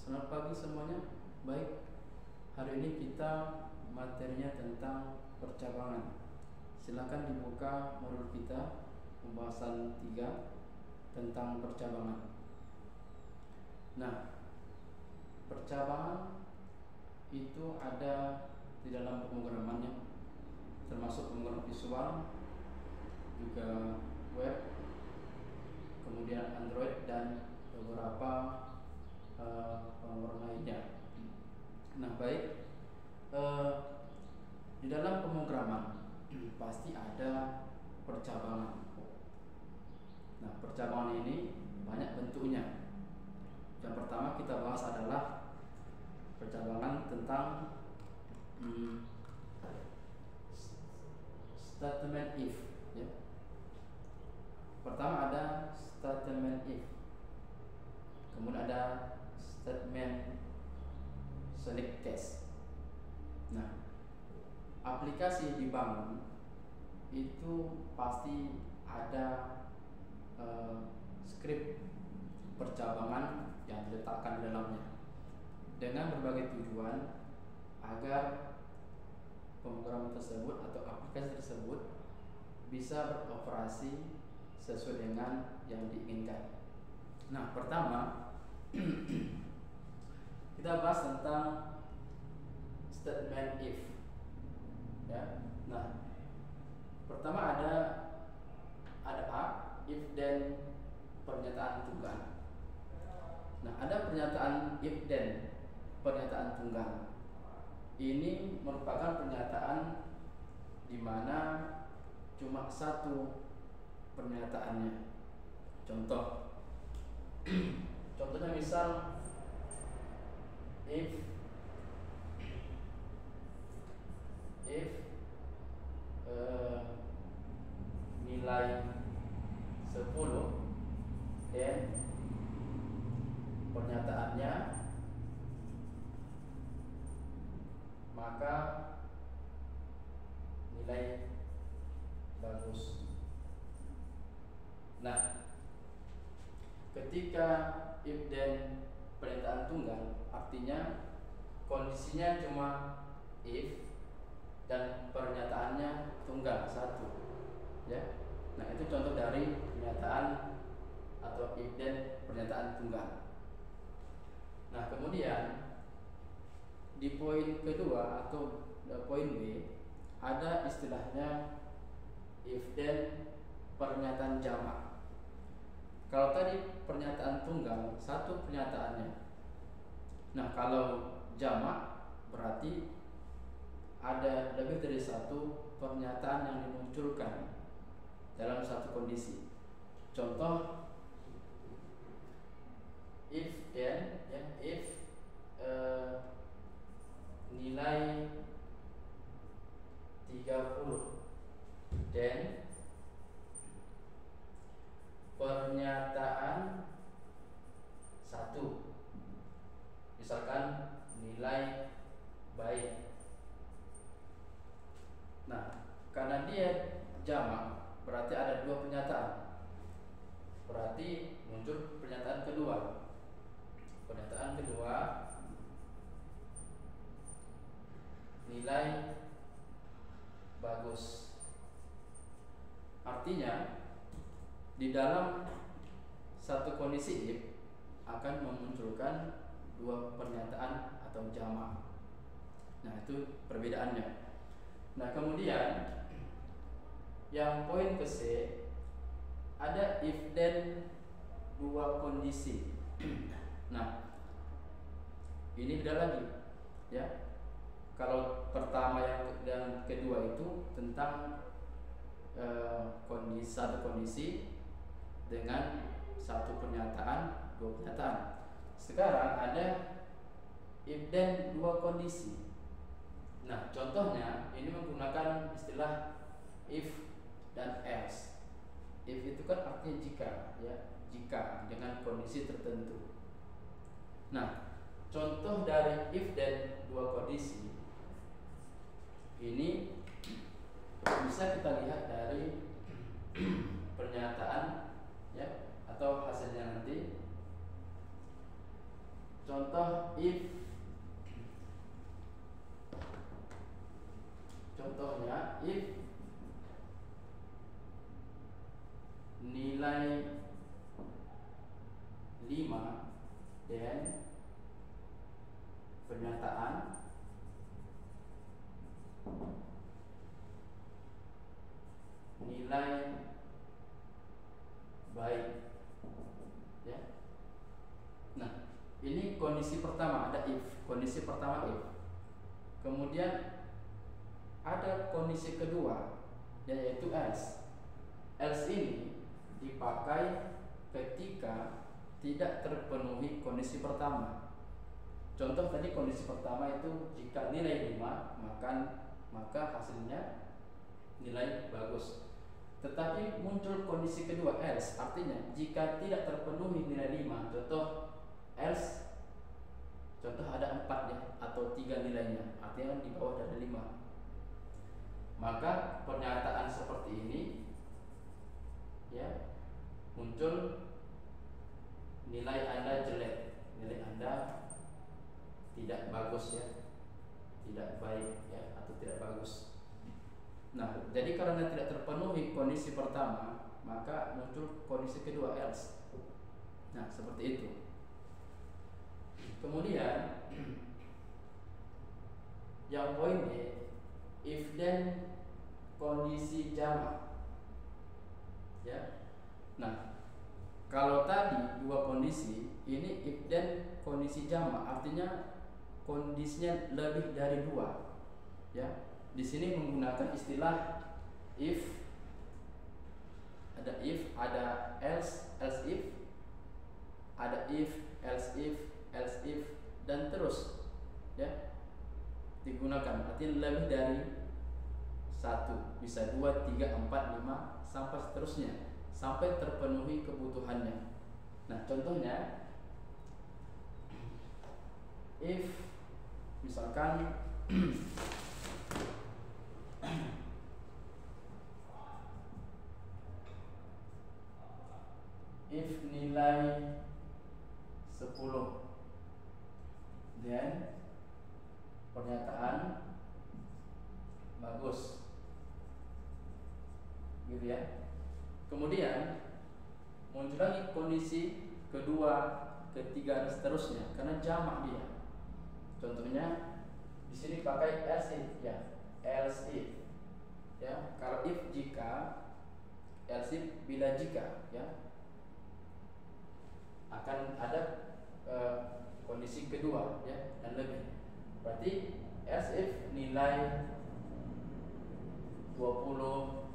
Selamat pagi semuanya. Baik, hari ini kita materinya tentang percabangan. Silakan dibuka modul kita pembahasan 3 tentang percabangan. Nah, percabangan itu ada di dalam pemrogramannya, termasuk pemrograman visual, juga web, kemudian Android dan beberapa pemrograman lainnya. Nah, baik, di dalam pemrograman pasti ada percabangan. Nah, percabangan ini banyak bentuknya. Yang pertama kita bahas adalah percabangan tentang statement if, ya. Pertama ada statement if, kemudian ada statement select case. Nah, aplikasi dibangun itu pasti ada skrip percabangan yang diletakkan di dalamnya dengan berbagai tujuan agar pemrograman tersebut atau aplikasi tersebut bisa beroperasi sesuai dengan yang diinginkan. Nah, pertama kita bahas tentang statement if, ya. Nah, pertama ada A, if then pernyataan tunggal. Nah, ada pernyataan if then pernyataan tunggal. Ini merupakan pernyataan di mana cuma satu pernyataannya. Contoh, contohnya misal if nilai 10 dan pernyataannya maka nilai bagus. Nah, ketika if then pernyataan tunggal artinya kondisinya cuma if dan pernyataannya tunggal satu, ya. Nah, itu contoh dari pernyataan atau if then pernyataan tunggal. Nah, kemudian di poin kedua atau poin B ada istilahnya if then pernyataan jamak. Kalau tadi pernyataan tunggal satu pernyataannya. Nah, kalau jamak berarti ada lebih dari satu pernyataan yang dimunculkan dalam satu kondisi. Contoh if then, ya, if nilai 30 dan pernyataan 1, misalkan nilai baik. Nah, karena dia jamak berarti ada dua pernyataan, berarti muncul pernyataan kedua. Pernyataan kedua nilai bagus. Artinya di dalam satu kondisi if akan memunculkan dua pernyataan atau jamak. Nah, itu perbedaannya. Nah, kemudian yang poin ke C ada if then dua kondisi. Nah, ini beda lagi, ya. Kalau pertama yang kedua itu tentang satu kondisi dengan satu pernyataan, dua pernyataan. Sekarang ada if then dua kondisi. Nah, contohnya ini menggunakan istilah if dan else. If itu kan artinya jika, ya, jika dengan kondisi tertentu. Nah, contoh dari if dan dua kondisi ini bisa kita lihat dari pernyataan, ya, atau hasilnya nanti. contoh if, contohnya if nilai 5 dan pernyataan nilai baik, ya. Nah, ini kondisi pertama, ada if, kondisi pertama if. Kemudian ada kondisi kedua, yaitu else. Else ini dipakai ketika tidak terpenuhi kondisi pertama. Contoh tadi kondisi pertama itu jika nilai 5, maka hasilnya nilai bagus. Tetapi muncul kondisi kedua else, artinya jika tidak terpenuhi nilai 5, contoh else, contoh ada 4 ya, atau 3 nilainya, artinya di bawah dari 5. Maka pernyataan seperti ini, ya, muncul nilai Anda jelek, nilai Anda tidak bagus, ya, tidak baik, ya, atau tidak bagus. Nah, jadi karena tidak terpenuhi kondisi pertama, maka muncul kondisi kedua else. Nah, seperti itu. Kemudian yang poin D, if then kondisi jamak, ya. Nah, kalau tadi dua kondisi, ini if then kondisi jamak, artinya kondisinya lebih dari 2, ya. Di sini menggunakan istilah if, ada if, ada else, else if, ada if, else if, else if, dan terus, ya, digunakan. Artinya lebih dari 1, bisa 2, 3, 4, 5, sampai seterusnya, sampai terpenuhi kebutuhannya. Nah, contohnya if misalkan if nilai 10 dan pernyataan bagus, gitu ya. Kemudian muncul lagi kondisi kedua, ketiga, dan seterusnya, karena jamak dia. Contohnya di sini pakai else if, ya, else if, ya. Kalau if jika, else if bila jika, ya, akan ada kondisi kedua, ya, dan lebih. Berarti else if nilai 20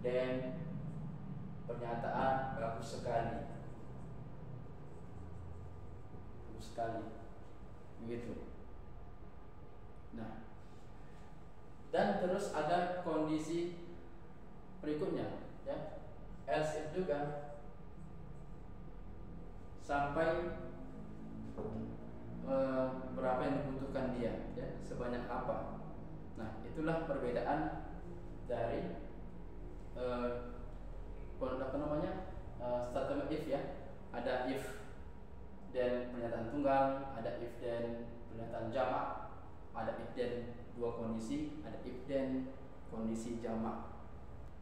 dan pernyataan bagus sekali, begitu. Nah, dan terus ada kondisi berikutnya, ya, else if juga sampai berapa yang dibutuhkan dia, ya, sebanyak apa. Nah, itulah perbedaan dari statement if, ya. Ada if dan pernyataan tunggal, ada if dan pernyataan jamak, ada if dan dua kondisi, ada if dan kondisi jamak.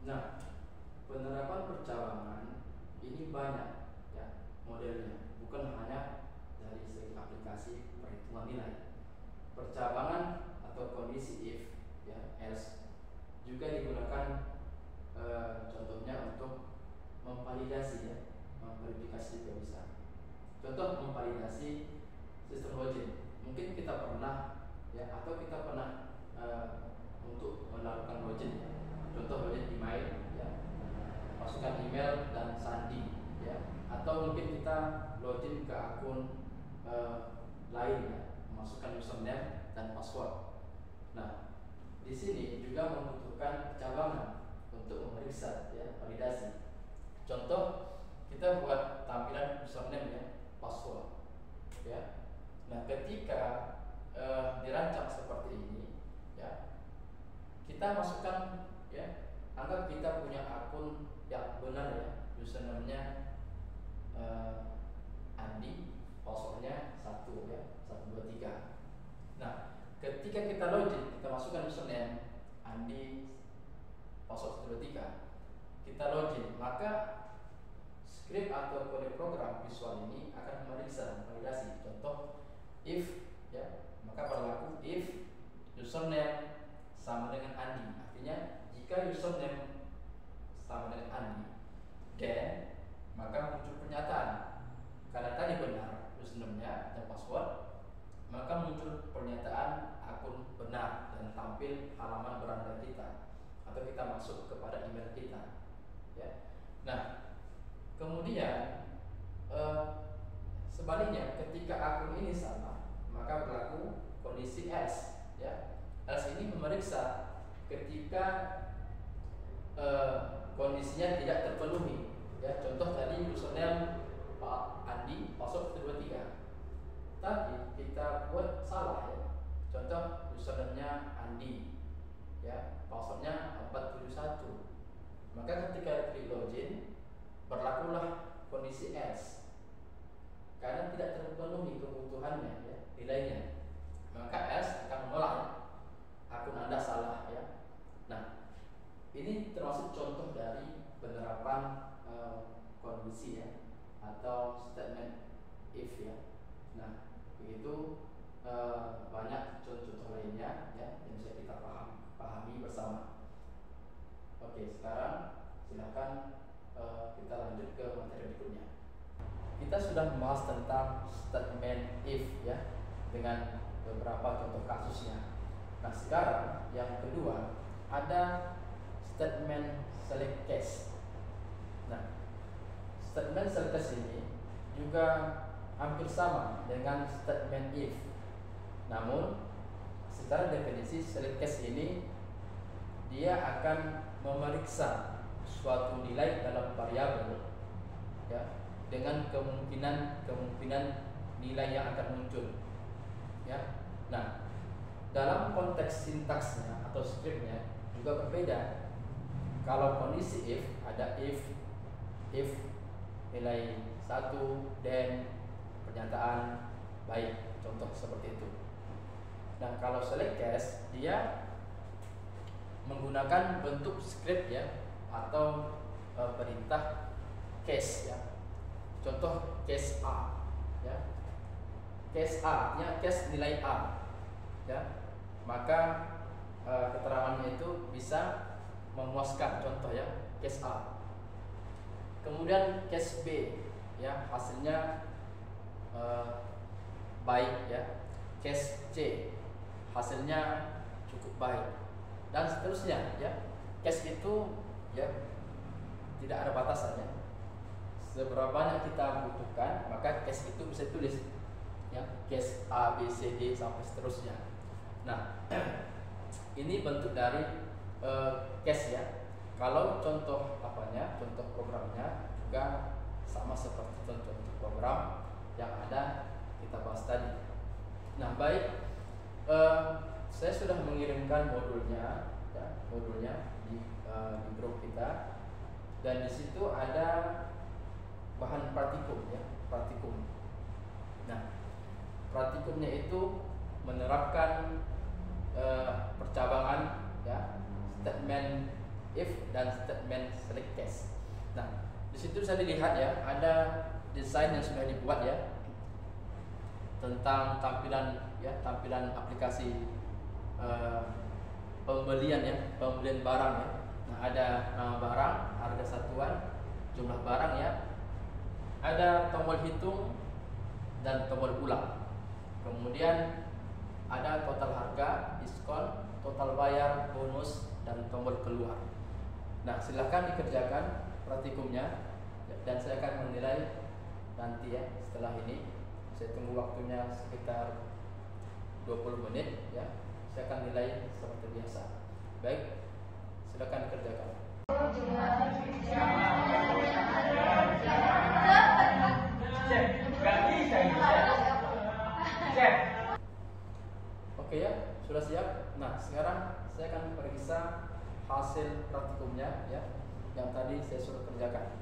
Nah, penerapan percabangan ini banyak, ya, modelnya, bukan hanya dari segi aplikasi perhitungan nilai. Percabangan atau kondisi if, ya, else juga digunakan contohnya untuk memvalidasi, ya, memverifikasi juga bisa. Contoh memvalidasi sistem login, mungkin kita pernah, ya, atau kita pernah untuk melakukan login, ya. Contoh login email, ya, masukkan email dan sandi, ya, atau mungkin kita login ke akun lain, ya, masukkan username dan password. Nah, di sini juga membutuhkan percabangan untuk memeriksa, ya, validasi. Contoh kita buat tampilan username, ya, password, ya. Nah, ketika dirancang seperti ini, ya, kita masukkan, ya, anggap kita punya akun yang benar, ya, username-nya Andi, passwordnya 1, ya, 123. Nah, ketika kita login, kita masukkan username Andi password 123, kita login, maka script atau kode program visual ini akan memeriksa validasi. Contoh, if ya, maka berlaku if username sama dengan Andi. Artinya jika username sama dengan Andi, then maka muncul pernyataan. Karena tadi benar username-nya dan password, maka muncul pernyataan akun benar dan tampil halaman beranda kita, atau kita masuk kepada email kita ya. Nah, kemudian sebaliknya, ketika akun ini sama, maka berlaku kondisi else ya. Else ini memeriksa ketika kondisinya tidak terpenuhi ya. Contoh tadi username Pak Andi password 123, tapi kita buat salah ya. Contoh username-nya Andi ya, passwordnya 471, maka ketika klik login berlakulah kondisi else karena tidak terpenuhi kebutuhannya ya, nilainya, maka else akan menolak ya, akun Anda salah ya. Nah, ini termasuk contoh dari penerapan kondisi ya, atau statement if ya. Nah, begitu banyak contoh-contoh lainnya ya yang bisa kita pahami bersama. Oke, sekarang silakan kita lanjut ke materi berikutnya. Kita sudah membahas tentang statement if ya, dengan beberapa contoh kasusnya. Nah, sekarang yang kedua ada statement select case. Nah, statement select case ini juga hampir sama dengan statement if. Namun secara definisi select case ini dia akan memeriksa suatu nilai dalam variabel ya, dengan kemungkinan nilai yang akan muncul ya. Nah, dalam konteks sintaksnya atau scriptnya juga berbeda. Kalau kondisi if, ada if nilai 1 dan pernyataan baik, contoh seperti itu. Nah, kalau select case dia menggunakan bentuk script ya, atau perintah case ya. Contoh case A ya. Case A artinya case nilai A ya. Maka keterangannya itu bisa memuaskan, contoh ya, case A. Kemudian case B ya, hasilnya baik ya. Case C hasilnya cukup baik, dan seterusnya ya. Case itu ya tidak ada batasannya. Seberapa banyak kita butuhkan, maka case itu bisa tulis ya, case A, B, C, D sampai seterusnya. Nah, ini bentuk dari case ya. Kalau contoh contoh programnya juga sama seperti contoh program yang ada kita bahas tadi. Nah, baik, saya sudah mengirimkan modulnya di grup kita, dan di situ ada bahan praktikum ya, praktikum. Nah, praktikumnya itu menerapkan percabangan ya, statement if dan statement select case. Nah, di situ bisa dilihat ya, ada desain yang sudah dibuat ya tentang tampilan aplikasi pembelian barang ya. Nah, ada nama barang, harga satuan, jumlah barang ya. Ada tombol hitung dan tombol ulang. Kemudian ada total harga, diskon, total bayar, bonus, dan tombol keluar. Nah, silakan dikerjakan praktikumnya, dan saya akan menilai nanti ya setelah ini. Saya tunggu waktunya sekitar 20 menit ya. Saya akan nilai seperti biasa. Baik, silakan dikerjakan. Oke ya, sudah siap. Nah, sekarang saya akan periksa hasil praktikumnya ya, yang tadi saya suruh kerjakan.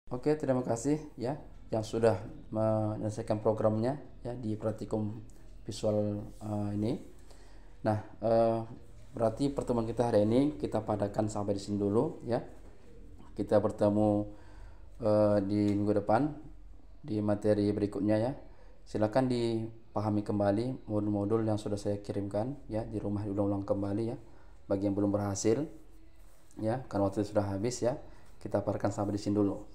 Oke, terima kasih ya yang sudah menyelesaikan programnya ya di praktikum visual ini. Nah, berarti pertemuan kita hari ini kita padakan sampai di sini dulu ya. Kita bertemu di minggu depan di materi berikutnya ya. Silakan dipahami kembali modul-modul yang sudah saya kirimkan ya, di rumah diulang-ulang kembali ya. Bagi yang belum berhasil ya, karena waktu sudah habis ya, kita parahkan sampai di sini dulu.